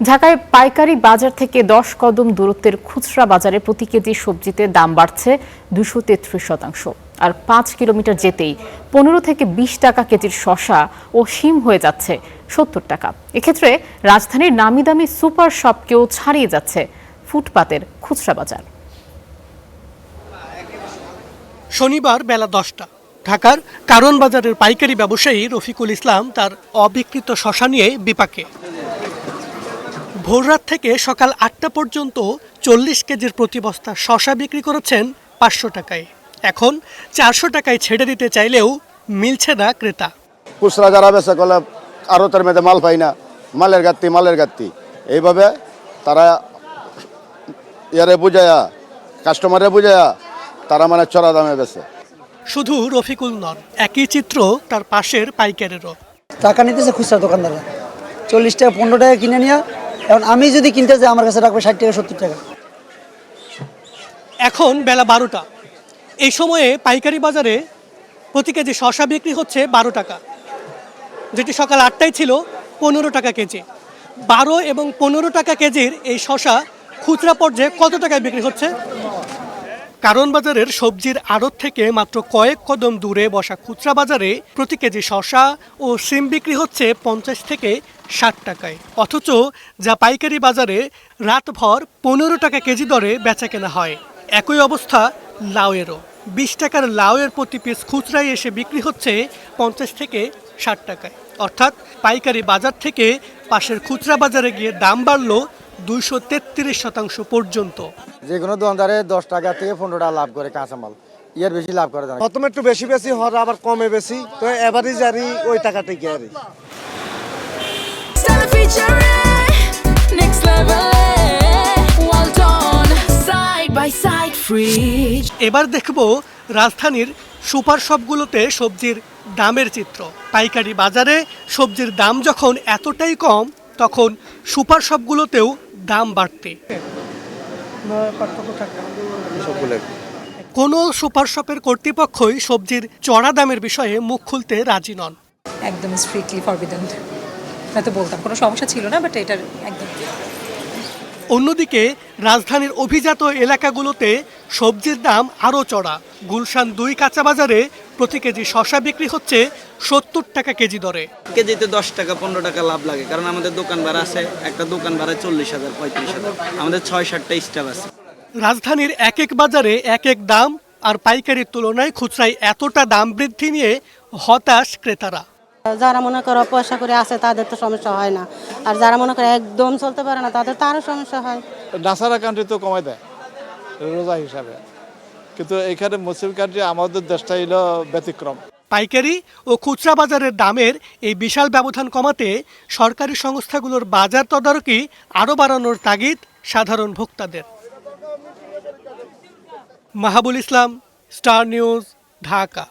ঢাকায় পাইকারি বাজার থেকে 10 কদম দূরত্বের খুচরা বাজারে প্রতি কেজি সবজিতে দাম বাড়ছে 233%। আর 5 কিলোমিটার যেতেই 15 থেকে 20 টাকা কেজির শসা ও শিম হয়ে যাচ্ছে 70 টাকা। এক্ষেত্রে রাজধানীর নামি দামি সুপার শপকেও ছাড়িয়ে যাচ্ছে ফুটপাতের খুচরা বাজার। শনিবার বেলা 10টা ঢাকার কারণ বাজারের পাইকারি ব্যবসায়ী রফিকুল ইসলাম তার অবিকৃত শসা নিয়ে বিপাকে। ভোররাত থেকে সকাল 8টা পর্যন্ত 40 কেজির প্রতি বস্তা শসা বিক্রি করেছেন 500 টাকায়। এখন 400 টাকায় ছেড়ে দিতে চাইলেও মিলছে না ক্রেতা। খুচরা যারা বেচে করলে আরও তার মধ্যে মাল পাই না, মালের ঘাটতি এইভাবে তারা বুঝায়া কাস্টমারে বুঝায়া তারা মানে চড়া দামে বেচে। শুধু রফিকুল নন, একই চিত্র তার পাশের পাইকারেরও। টাকা নিতেছে খুচরা দোকানদাররা 40 টাকা 15 টাকা কিনে নিয়ে, এখন আমি যদি কিনতে যাই আমার কাছে রাখবে 60 টাকা 70 টাকা। এখন বেলা 12টা, এই সময়ে পাইকারি বাজারে প্রতি কেজি শসা বিক্রি হচ্ছে 12 টাকা, যেটি সকাল 8টায় ছিল 15 টাকা কেজি। 12 এবং 15 টাকা কেজির এই শসা খুচরা পর্যায়ে কত টাকায় বিক্রি হচ্ছে? কারণ বাজারের সবজির আড়ত থেকে মাত্র কয়েক কদম দূরে বসা খুচরা বাজারে প্রতি কেজি শসা ও সিম বিক্রি হচ্ছে 50 থেকে 60 টাকায়। অথচ যা পাইকারি বাজারে রাতভর 15 টাকা কেজি দরে বেচা কেনা হয়। একই অবস্থা লাউয়েরও। 20 টাকার লাউয়ের প্রতি পিস খুচরায় এসে বিক্রি হচ্ছে 50 থেকে 60 টাকায়। অর্থাৎ পাইকারি বাজার থেকে পাশের খুচরা বাজারে গিয়ে দাম বাড়লো 233% পর্যন্ত। যে কোনো দোকানদারে 10 টাকা থেকে 15 টাকা লাভ করে কাঁচামাল, এর বেশি লাভ করে না। প্রথমে একটু বেশি হয়, আবার কমে বেশি, তো এভারেজ আর ওই টাকাটাই কি আর। এবার দেখব রাজধানীর সুপার শপগুলোতে সবজির দামের চিত্র। পাইকারি বাজারে সবজির দাম যখন এতটাই কম, তখন সুপার শপগুলোতেও দাম বাড়তে। কোনো সুপার শপের কর্তৃপক্ষই সবজির চড়া দামের বিষয়ে মুখ খুলতে রাজি নন। একদম স্ট্রিক্টলি ফরবিডেন, হয়তো বলতাম কোনো সমস্যা ছিল না, বাট এটার একদম। অন্যদিকে রাজধানীর অভিজাত এলাকাগুলোতে সবজির দাম আরও চড়া। গুলশান 2 কাঁচা বাজারে প্রতি কেজি শসা বিক্রি হচ্ছে 70 টাকা কেজি দরে। কেজিতে 10 টাকা 15 টাকা লাভ লাগে, কারণ আমাদের দোকান ভাড়া আছে, একটা দোকান ভাড়া 40,000 35,000, আমাদের 6-7টা স্টাফ আছে। রাজধানীর এক এক বাজারে এক এক দাম, আর পাইকারির তুলনায় খুচরায় এতটা দাম বৃদ্ধি নিয়ে হতাশ ক্রেতারা। যারা মনে করো পয়সা করে আসে তাদের তো সমস্যা হয় না, আর যারা মনে করে একদম চলতে পারে না তাদের তো আরও সমস্যা হয়। নাসারা কান্ট্রি তো কমাই দেয় রোজা হিসাবে, কিন্তু এখানে মুসলিম কান্ট্রি আমাদের দেশটা হলো ব্যতিক্রম। পাইকারি ও খুচরা বাজারের দামের এই বিশাল ব্যবধান কমাতে সরকারি সংস্থাগুলোর বাজার তদারকি আরও বাড়ানোর তাগিদ সাধারণ ভোক্তাদের। মাহাবুল ইসলাম, স্টার নিউজ, ঢাকা।